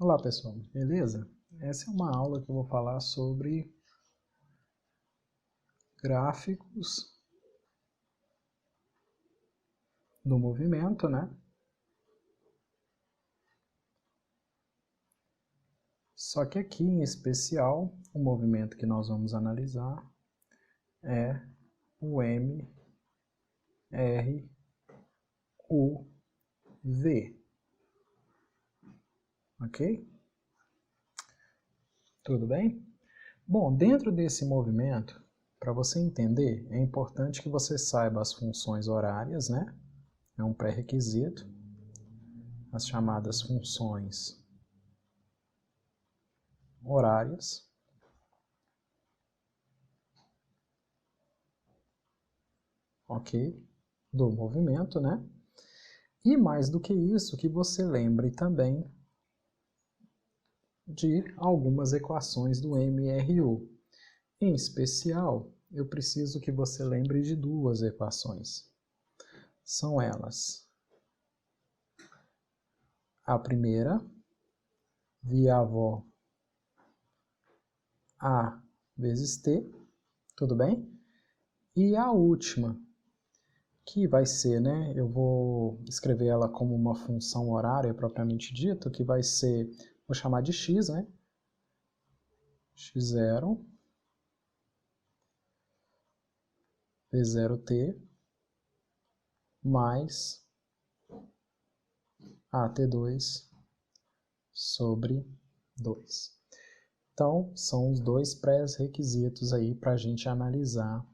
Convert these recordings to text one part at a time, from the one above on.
Olá pessoal, beleza? Essa é uma aula que eu vou falar sobre gráficos do movimento, né? Só que aqui em especial, o movimento que nós vamos analisar é o MRUV, ok? Tudo bem? Bom, dentro desse movimento, para você entender, é importante que você saiba as funções horárias, né? É um pré-requisito. As chamadas funções horárias. Ok? Do movimento, né? E mais do que isso, que você lembre também de algumas equações do MRU. Em especial, eu preciso que você lembre de duas equações. São elas: a primeira, via avó A vezes T, tudo bem? E a última, que vai ser, né, eu vou escrever ela como uma função horária propriamente dita, que vai ser, vou chamar de x, né, x0 V0t mais AT2 sobre 2. Então, são os dois pré-requisitos aí para a gente analisar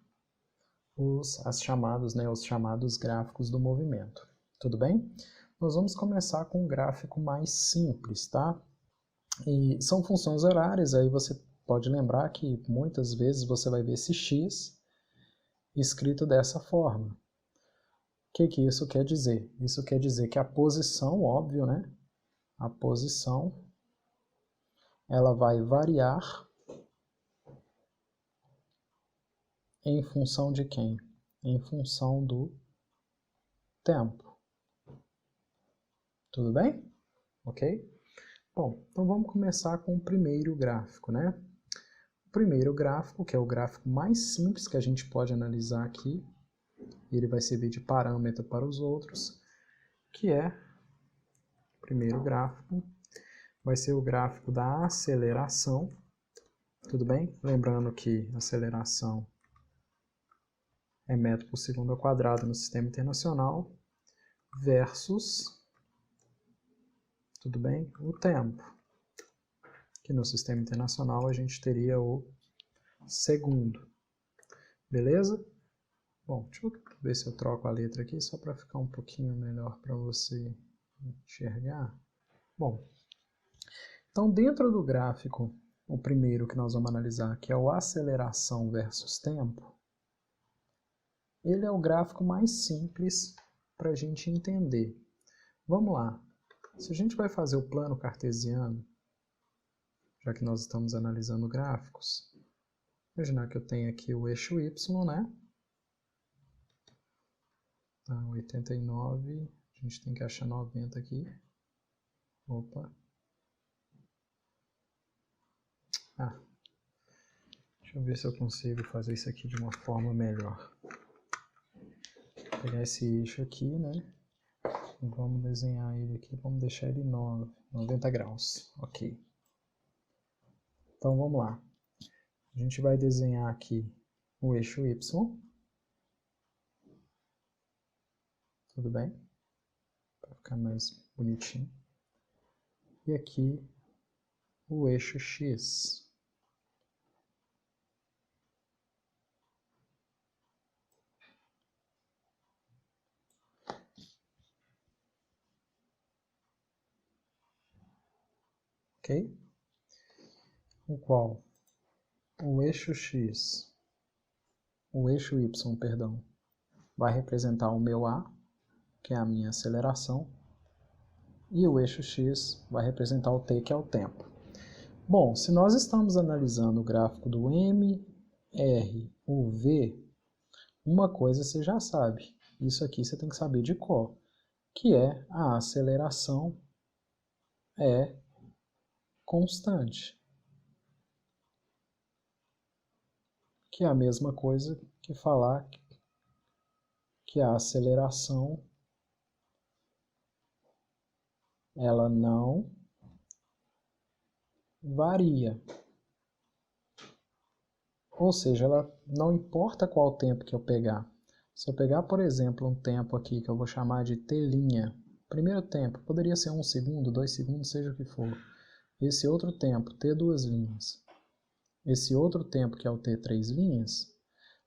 os chamados gráficos do movimento. Tudo bem? Nós vamos começar com um gráfico mais simples, tá? E são funções horárias, aí você pode lembrar que muitas vezes você vai ver esse x escrito dessa forma. O que isso quer dizer? Isso quer dizer que a posição, óbvio, né? A posição, ela vai variar em função de quem? Em função do tempo. Tudo bem? Ok? Bom, então vamos começar com o primeiro gráfico, né? O primeiro gráfico, que é o gráfico mais simples que a gente pode analisar aqui, ele vai servir de parâmetro para os outros, que é o primeiro gráfico, vai ser o gráfico da aceleração, tudo bem? Lembrando que aceleração é metro por segundo ao quadrado no sistema internacional, versus, tudo bem? O tempo, que no sistema internacional a gente teria o segundo, beleza? Bom, deixa eu ver se eu troco a letra aqui, só para ficar um pouquinho melhor para você enxergar. Bom, então dentro do gráfico, o primeiro que nós vamos analisar, que é o aceleração versus tempo, ele é o gráfico mais simples para a gente entender. Vamos lá, se a gente vai fazer o plano cartesiano, já que nós estamos analisando gráficos, imaginar que eu tenho aqui o eixo y, né? Tá, 89, a gente tem que achar 90 aqui. Opa. Deixa eu ver se eu consigo fazer isso aqui de uma forma melhor. Vou pegar esse eixo aqui, né? Vamos desenhar ele aqui, vamos deixar ele 90 graus. Ok. Então vamos lá. A gente vai desenhar aqui o eixo y. Tudo bem? Para ficar mais bonitinho. E aqui o eixo x. Ok? O qual o eixo x, o eixo y, perdão, vai representar o meu A, que é a minha aceleração, e o eixo x vai representar o t, que é o tempo. Bom, se nós estamos analisando o gráfico do MRUV, uma coisa você já sabe, isso aqui você tem que saber de cor, que é a aceleração é constante. Que é a mesma coisa que falar que a aceleração ela não varia. Ou seja, ela não importa qual tempo que eu pegar. Se eu pegar, por exemplo, um tempo aqui que eu vou chamar de t', primeiro tempo, poderia ser 1 segundo, 2 segundos, seja o que for. Esse outro tempo, t2. Esse outro tempo, que é o t3,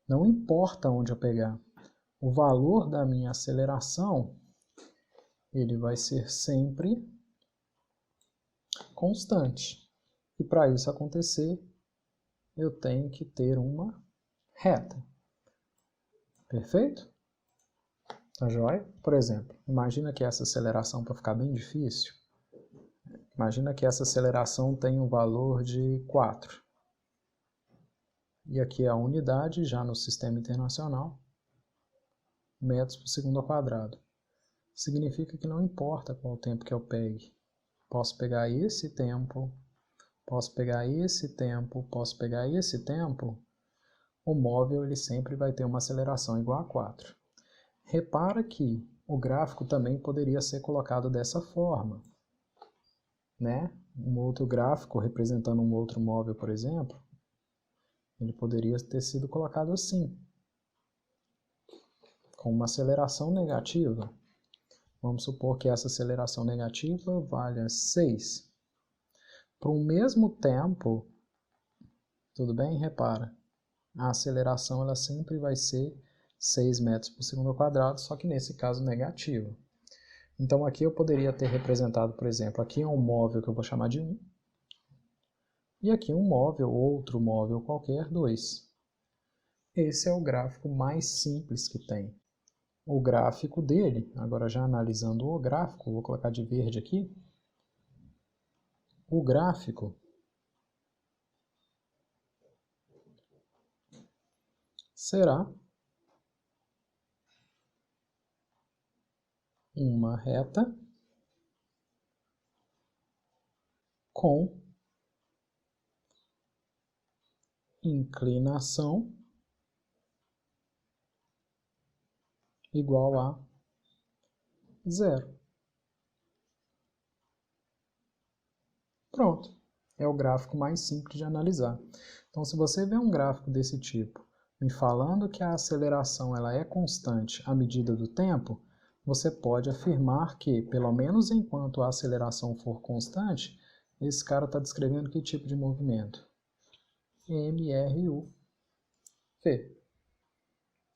não importa onde eu pegar. O valor da minha aceleração, ele vai ser sempre constante. E para isso acontecer, eu tenho que ter uma reta. Perfeito? Tá joia? Por exemplo, imagina que essa aceleração, para ficar bem difícil, imagina que essa aceleração tem um valor de 4. E aqui é a unidade, já no sistema internacional, metros por segundo ao quadrado. Significa que não importa qual tempo que eu pegue. Posso pegar esse tempo, posso pegar esse tempo, posso pegar esse tempo. O móvel ele sempre vai ter uma aceleração igual a 4. Repara que o gráfico também poderia ser colocado dessa forma, né? Um outro gráfico representando um outro móvel, por exemplo, ele poderia ter sido colocado assim, com uma aceleração negativa. Vamos supor que essa aceleração negativa valha 6. Para o mesmo tempo, tudo bem? Repara, a aceleração ela sempre vai ser 6 metros por segundo ao quadrado, só que nesse caso negativa. Então aqui eu poderia ter representado, por exemplo, aqui é um móvel que eu vou chamar de 1, e aqui um móvel, outro móvel qualquer, 2. Esse é o gráfico mais simples que tem. O gráfico dele, agora já analisando o gráfico, vou colocar de verde aqui, o gráfico será uma reta com inclinação igual a 0. Pronto, é o gráfico mais simples de analisar. Então, se você vê um gráfico desse tipo, me falando que a aceleração ela é constante à medida do tempo, você pode afirmar que, pelo menos enquanto a aceleração for constante, esse cara está descrevendo que tipo de movimento? MRUV.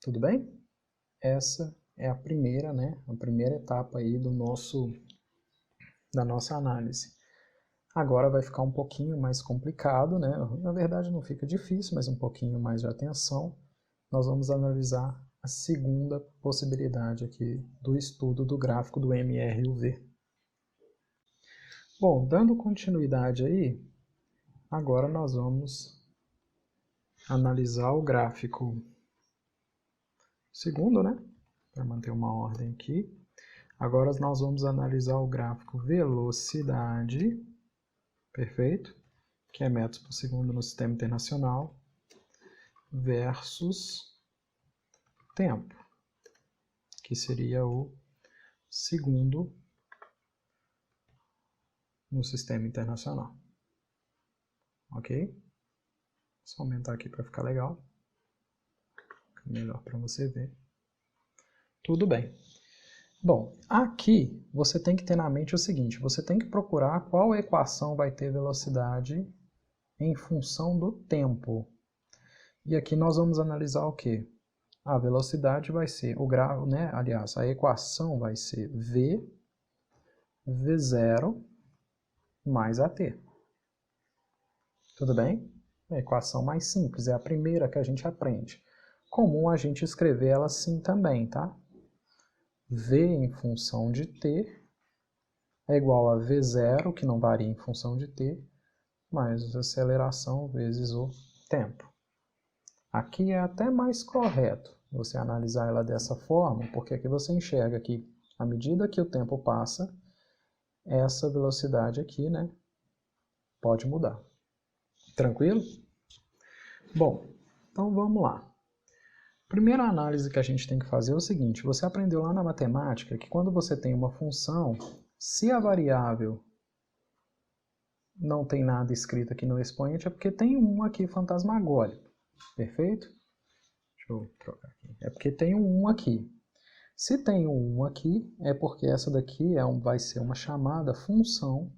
Tudo bem? Essa é a primeira, né? A primeira etapa aí da nossa análise. Agora vai ficar um pouquinho mais complicado, né? Na verdade não fica difícil, mas um pouquinho mais de atenção. Nós vamos analisar a segunda possibilidade aqui do estudo do gráfico do MRUV. Bom, dando continuidade aí, agora nós vamos analisar o gráfico segundo, né? Para manter uma ordem aqui. Agora nós vamos analisar o gráfico velocidade, perfeito? Que é metros por segundo no sistema internacional, versus tempo, que seria o segundo no sistema internacional. Ok? Só aumentar aqui para ficar legal. Fica melhor para você ver. Tudo bem. Bom, aqui você tem que ter na mente o seguinte, você tem que procurar qual equação vai ter velocidade em função do tempo. E aqui nós vamos analisar o quê? A velocidade vai ser o grau, né? Aliás, a equação vai ser v0 mais at. Tudo bem? A equação mais simples, é a primeira que a gente aprende. Comum a gente escrever ela assim também, tá? V em função de t é igual a v0, que não varia em função de t, mais a aceleração vezes o tempo. Aqui é até mais correto você analisar ela dessa forma, porque aqui você enxerga que, à medida que o tempo passa, essa velocidade aqui, né, pode mudar. Tranquilo? Bom, então vamos lá. Primeira análise que a gente tem que fazer é o seguinte, você aprendeu lá na matemática que quando você tem uma função, se a variável não tem nada escrito aqui no expoente, é porque tem um aqui fantasmagórico, perfeito? Deixa eu trocar aqui. É porque tem um 1 aqui. Se tem um 1 aqui, é porque essa daqui vai ser uma chamada função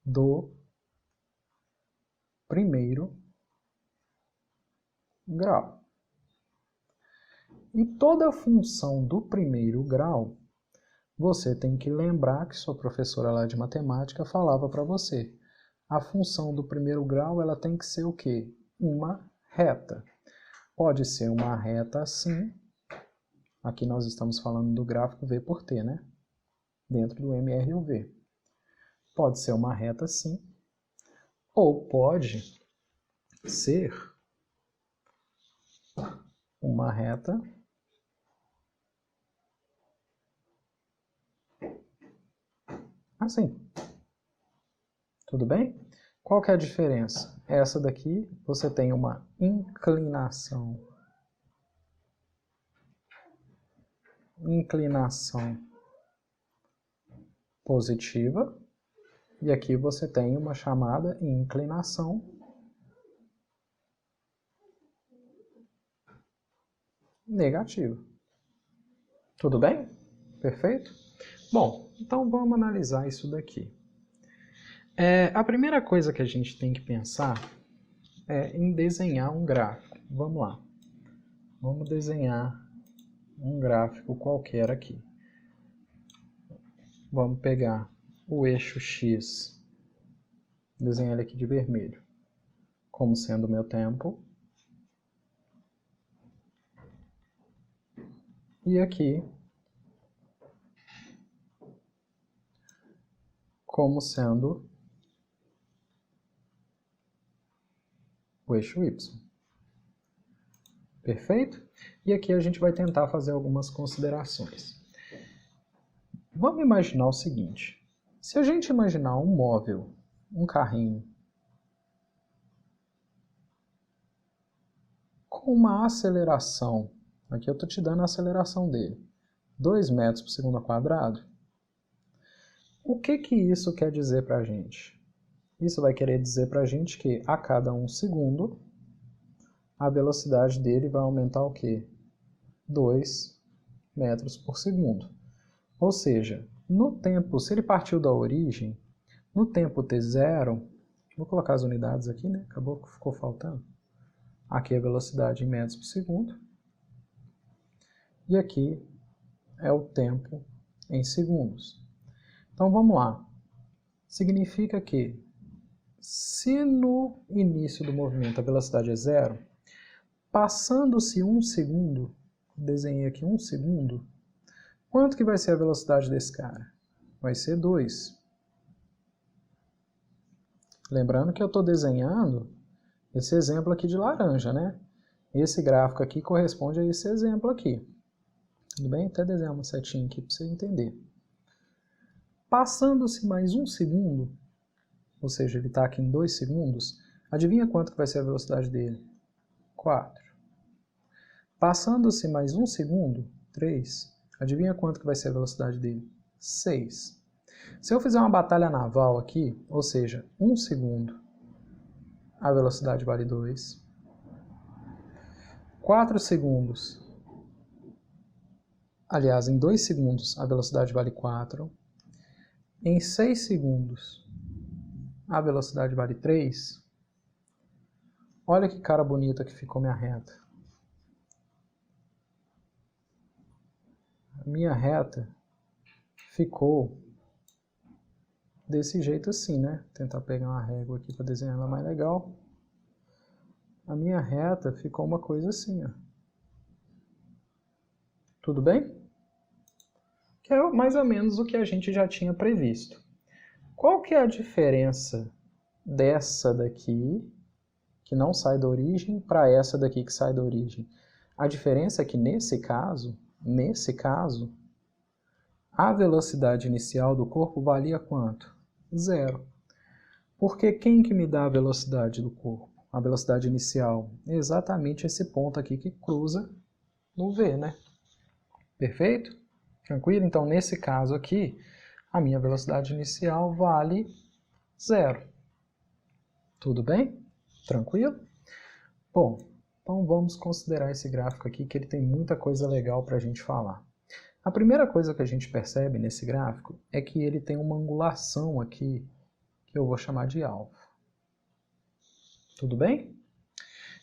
do primeiro grau. E toda função do primeiro grau, você tem que lembrar que sua professora lá de matemática falava para você. A função do primeiro grau ela tem que ser o quê? Uma reta. Pode ser uma reta assim. Aqui nós estamos falando do gráfico V por T, né? Dentro do MRUV. Pode ser uma reta assim. Ou pode ser uma reta assim. Tudo bem? Qual que é a diferença? Essa daqui você tem uma inclinação. Inclinação positiva. E aqui você tem uma chamada inclinação negativa. Tudo bem? Perfeito? Bom, então vamos analisar isso daqui. A primeira coisa que a gente tem que pensar é em desenhar um gráfico. Vamos lá. Vamos desenhar um gráfico qualquer aqui. Vamos pegar o eixo X, desenhar ele aqui de vermelho, como sendo o meu tempo. E aqui, como sendo o eixo Y. Perfeito? E aqui a gente vai tentar fazer algumas considerações. Vamos imaginar o seguinte. Se a gente imaginar um móvel, um carrinho, com uma aceleração, aqui eu estou te dando a aceleração dele, 2 metros por segundo ao quadrado, o que isso quer dizer para a gente? Isso vai querer dizer para a gente que a cada 1 segundo, a velocidade dele vai aumentar o quê? 2 metros por segundo. Ou seja, no tempo, se ele partiu da origem, no tempo t0, vou colocar as unidades aqui, né? Acabou que ficou faltando. Aqui é a velocidade em metros por segundo. E aqui é o tempo em segundos. Então vamos lá. Significa que se no início do movimento a velocidade é 0, passando-se 1 segundo, desenhei aqui 1 segundo, quanto que vai ser a velocidade desse cara? Vai ser 2. Lembrando que eu estou desenhando esse exemplo aqui de laranja, né? Esse gráfico aqui corresponde a esse exemplo aqui. Tudo bem? Até desenhar uma setinha aqui para você entender. Passando-se mais 1 segundo, ou seja, ele está aqui em 2 segundos, adivinha quanto que vai ser a velocidade dele? 4. Passando-se mais 1 segundo, 3. Adivinha quanto que vai ser a velocidade dele? 6. Se eu fizer uma batalha naval aqui, ou seja, 1 segundo, a velocidade vale 2. 4 segundos, aliás, em 2 segundos, a velocidade vale 4. Em 6 segundos, a velocidade vale 3. Olha que cara bonita que ficou minha reta. A minha reta ficou desse jeito assim, né? Vou tentar pegar uma régua aqui para desenhar ela mais legal. A minha reta ficou uma coisa assim, ó. Tudo bem? Que é mais ou menos o que a gente já tinha previsto. Qual que é a diferença dessa daqui, que não sai da origem, para essa daqui que sai da origem? A diferença é que nesse caso, a velocidade inicial do corpo valia quanto? 0. Porque quem que me dá a velocidade do corpo? A velocidade inicial? Exatamente esse ponto aqui que cruza no V, né? Perfeito? Tranquilo? Então, nesse caso aqui, a minha velocidade inicial vale 0. Tudo bem? Tranquilo? Bom, então vamos considerar esse gráfico aqui, que ele tem muita coisa legal para a gente falar. A primeira coisa que a gente percebe nesse gráfico é que ele tem uma angulação aqui, que eu vou chamar de alfa. Tudo bem?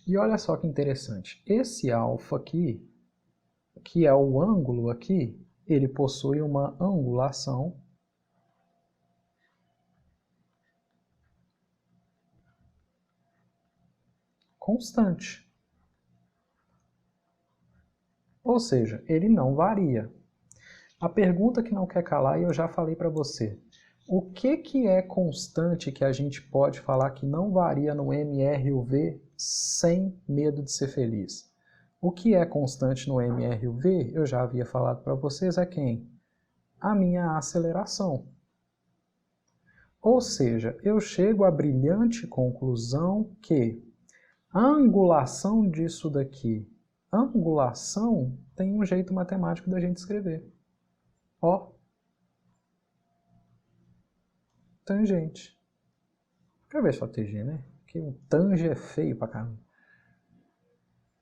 E olha só que interessante, esse alfa aqui, que é o ângulo aqui, ele possui uma angulação constante. Ou seja, ele não varia. A pergunta que não quer calar, e eu já falei para você, o que é constante que a gente pode falar que não varia no MRUV sem medo de ser feliz? O que é constante no MRUV, eu já havia falado para vocês, é quem? A minha aceleração. Ou seja, eu chego à brilhante conclusão que a angulação disso daqui, angulação tem um jeito matemático da gente escrever. Ó, tangente. Quero ver só TG, né? Porque o tange é feio pra caramba.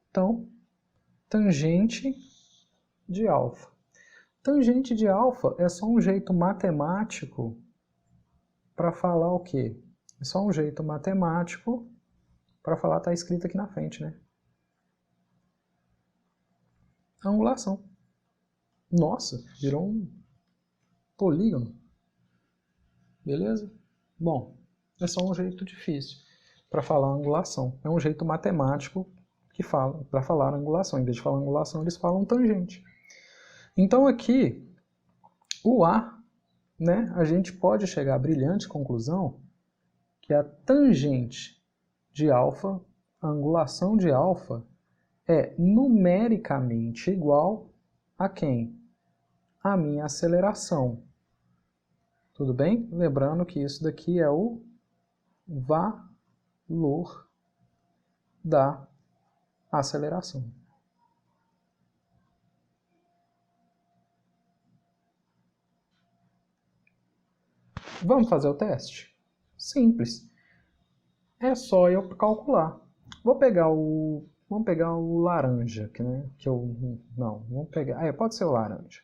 Então, tangente de alfa. Tangente de alfa é só um jeito matemático para falar o quê? É só um jeito matemático para falar, tá escrito aqui na frente, né? Angulação. Nossa, virou um polígono. Beleza? Bom, é só um jeito difícil para falar angulação. É um jeito matemático que fala para falar angulação. Em vez de falar angulação, eles falam tangente. Então aqui, o A, né, a gente pode chegar à brilhante conclusão que a tangente de alfa, a angulação de alfa, é numericamente igual a quem? A minha aceleração. Tudo bem? Lembrando que isso daqui é o valor da aceleração. Vamos fazer o teste? Simples. É só eu calcular. Vamos pegar o laranja, vamos pegar, pode ser o laranja.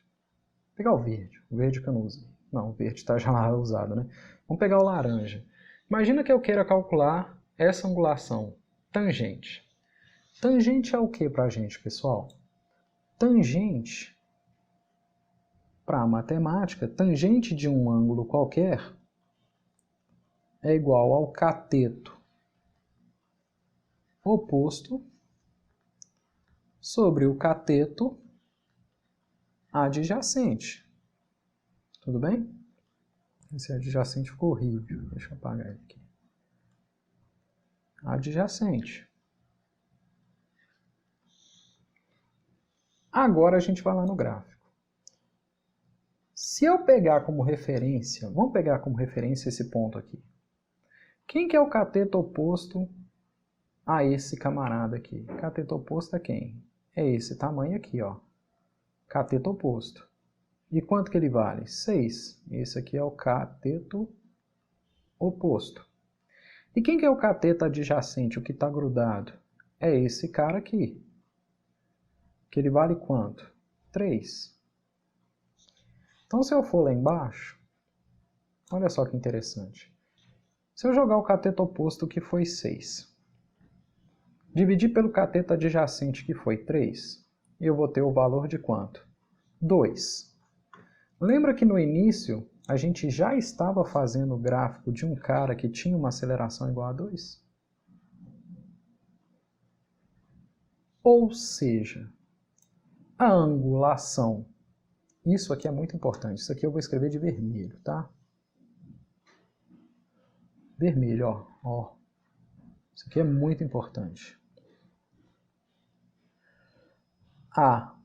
Vou pegar o verde que eu não usei. Não, o verde está já lá usado, né? Vamos pegar o laranja. Imagina que eu queira calcular essa angulação, tangente. Tangente é o que para a gente, pessoal? Tangente, para a matemática, tangente de um ângulo qualquer é igual ao cateto oposto sobre o cateto adjacente. Tudo bem? Esse adjacente ficou horrível. Deixa eu apagar ele aqui. Adjacente. Agora a gente vai lá no gráfico. Se eu pegar como referência, vamos pegar como referência esse ponto aqui. Quem que é o cateto oposto a esse camarada aqui? Cateto oposto é quem? É esse tamanho aqui, ó. Cateto oposto. E quanto que ele vale? 6. Esse aqui é o cateto oposto. E quem que é o cateto adjacente, o que está grudado? É esse cara aqui. Que ele vale quanto? 3. Então, se eu for lá embaixo, olha só que interessante. Se eu jogar o cateto oposto, que foi 6, dividir pelo cateto adjacente, que foi 3, eu vou ter o valor de quanto? 2. Lembra que no início a gente já estava fazendo o gráfico de um cara que tinha uma aceleração igual a 2? Ou seja, a angulação, isso aqui é muito importante, isso aqui eu vou escrever de vermelho, tá? Vermelho, ó. Isso aqui é muito importante. A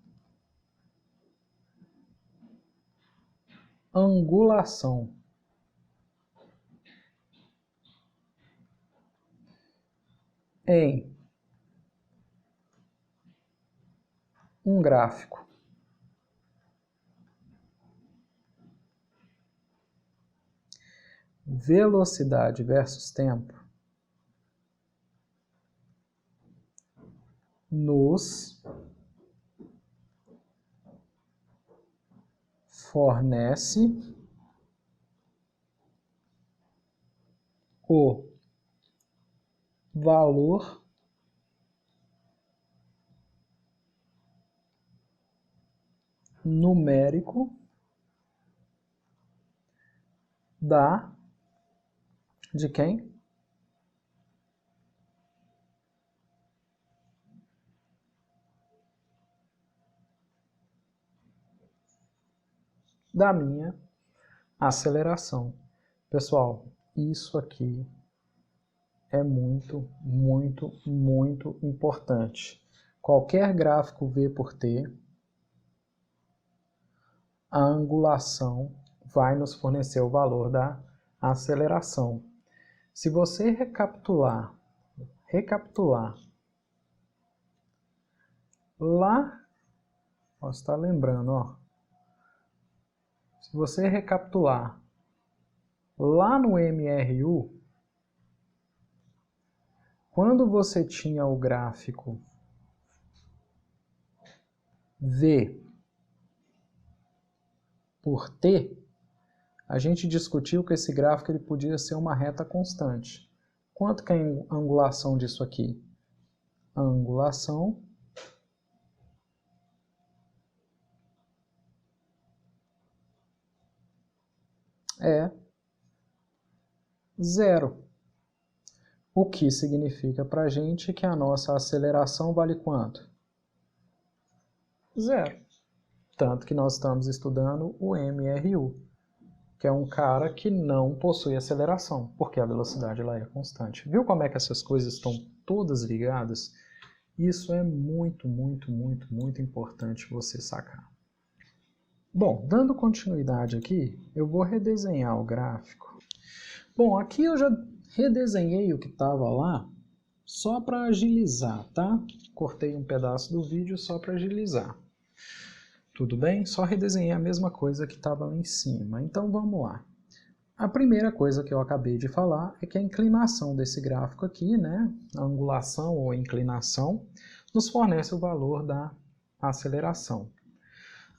angulação. Em um gráfico. Velocidade versus tempo nos fornece o valor numérico de quem? Da minha aceleração. Pessoal, isso aqui é muito, muito, muito importante. Qualquer gráfico V por T, a angulação vai nos fornecer o valor da aceleração. Se você recapitular lá, posso estar lembrando, ó. Se você recapitular lá no MRU, quando você tinha o gráfico V por T, a gente discutiu que esse gráfico ele podia ser uma reta constante. Quanto que é a angulação disso aqui? A angulação é 0. O que significa para a gente que a nossa aceleração vale quanto? 0. Tanto que nós estamos estudando o MRU, que é um cara que não possui aceleração, porque a velocidade ela é constante. Viu como é que essas coisas estão todas ligadas? Isso é muito, muito, muito, muito importante você sacar. Bom, dando continuidade aqui, eu vou redesenhar o gráfico. Bom, aqui eu já redesenhei o que estava lá só para agilizar, tá? Cortei um pedaço do vídeo só para agilizar. Tudo bem? Só redesenhei a mesma coisa que estava lá em cima. Então vamos lá. A primeira coisa que eu acabei de falar é que a inclinação desse gráfico aqui, né, a angulação ou inclinação, nos fornece o valor da aceleração.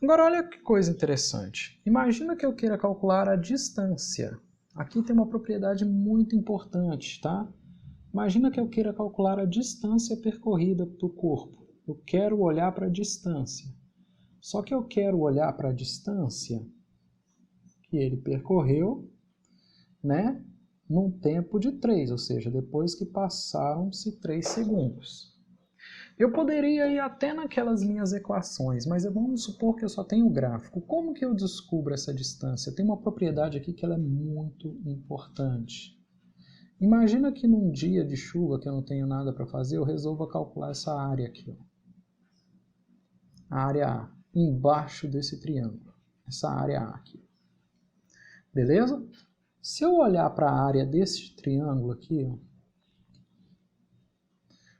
Agora olha que coisa interessante. Imagina que eu queira calcular a distância. Aqui tem uma propriedade muito importante, tá? Imagina que eu queira calcular a distância percorrida do corpo. Eu quero olhar para a distância. Só que eu quero olhar para a distância que ele percorreu, né, num tempo de 3, ou seja, depois que passaram-se 3 segundos. Eu poderia ir até naquelas minhas equações, mas vamos supor que eu só tenho o gráfico. Como que eu descubro essa distância? Tem uma propriedade aqui que ela é muito importante. Imagina que num dia de chuva que eu não tenho nada para fazer, eu resolva calcular essa área aqui, ó. A área A, embaixo desse triângulo. Essa área A aqui. Beleza? Se eu olhar para a área desse triângulo aqui, ó,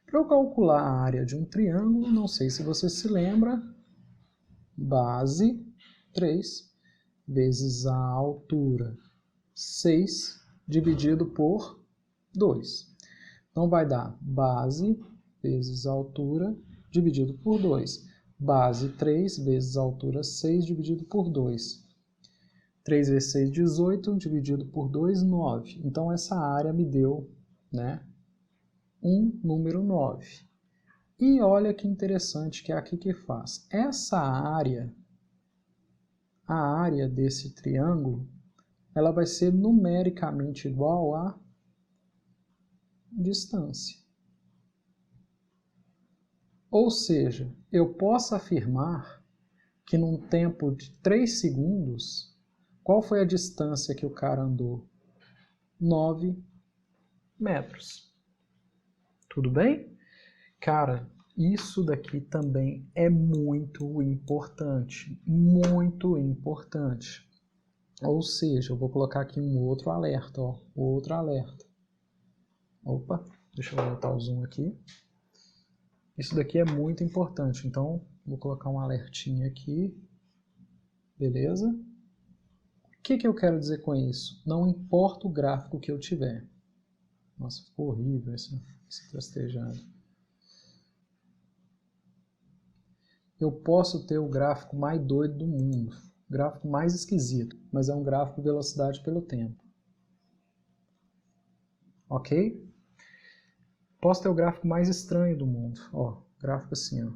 para eu calcular a área de um triângulo, não sei se você se lembra, base 3 vezes a altura 6 dividido por 2. Então vai dar base vezes a altura dividido por 2. Base 3 vezes a altura 6 dividido por 2. 3 vezes 6, 18, dividido por 2, 9. Então essa área me deu, né, um número 9. E olha que interessante que é aqui que faz. Essa área, a área desse triângulo, ela vai ser numericamente igual à distância. Ou seja, eu posso afirmar que num tempo de 3 segundos, qual foi a distância que o cara andou? 9 metros. Tudo bem? Cara, isso daqui também é muito importante. Muito importante. Ou seja, eu vou colocar aqui um outro alerta, ó, outro alerta. Opa, deixa eu voltar o zoom aqui. Isso daqui é muito importante, então vou colocar um alertinho aqui, beleza? O que eu quero dizer com isso? Não importa o gráfico que eu tiver. Nossa, ficou horrível esse trastejado. Eu posso ter o gráfico mais doido do mundo, o gráfico mais esquisito, mas é um gráfico de velocidade pelo tempo. Ok? Posso ter o gráfico mais estranho do mundo. Ó, gráfico assim, ó.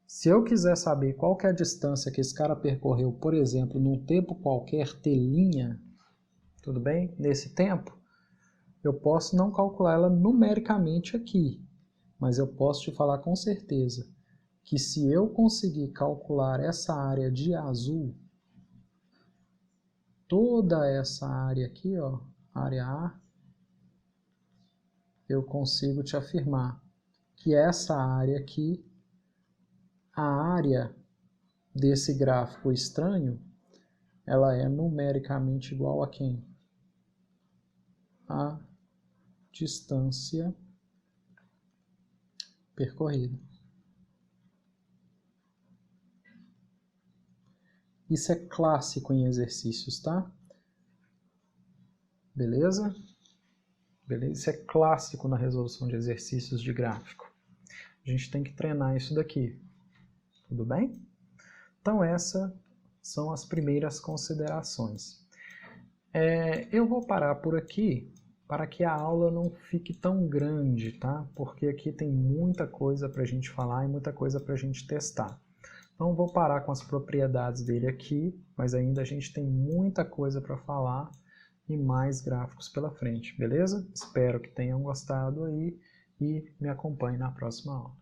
Se eu quiser saber qual que é a distância que esse cara percorreu, por exemplo, num tempo qualquer, t', tudo bem? Nesse tempo, eu posso não calcular ela numericamente aqui, mas eu posso te falar com certeza que se eu conseguir calcular essa área de azul, toda essa área aqui, ó, área A, eu consigo te afirmar que essa área aqui, a área desse gráfico estranho, ela é numericamente igual a quem? A distância percorrida. Isso é clássico em exercícios, tá? Beleza? Beleza? Isso é clássico na resolução de exercícios de gráfico. A gente tem que treinar isso daqui. Tudo bem? Então, essas são as primeiras considerações. Eu vou parar por aqui para que a aula não fique tão grande, tá? Porque aqui tem muita coisa para a gente falar e muita coisa para a gente testar. Então, vou parar com as propriedades dele aqui, mas ainda a gente tem muita coisa para falar e mais gráficos pela frente, beleza? Espero que tenham gostado aí e me acompanhe na próxima aula.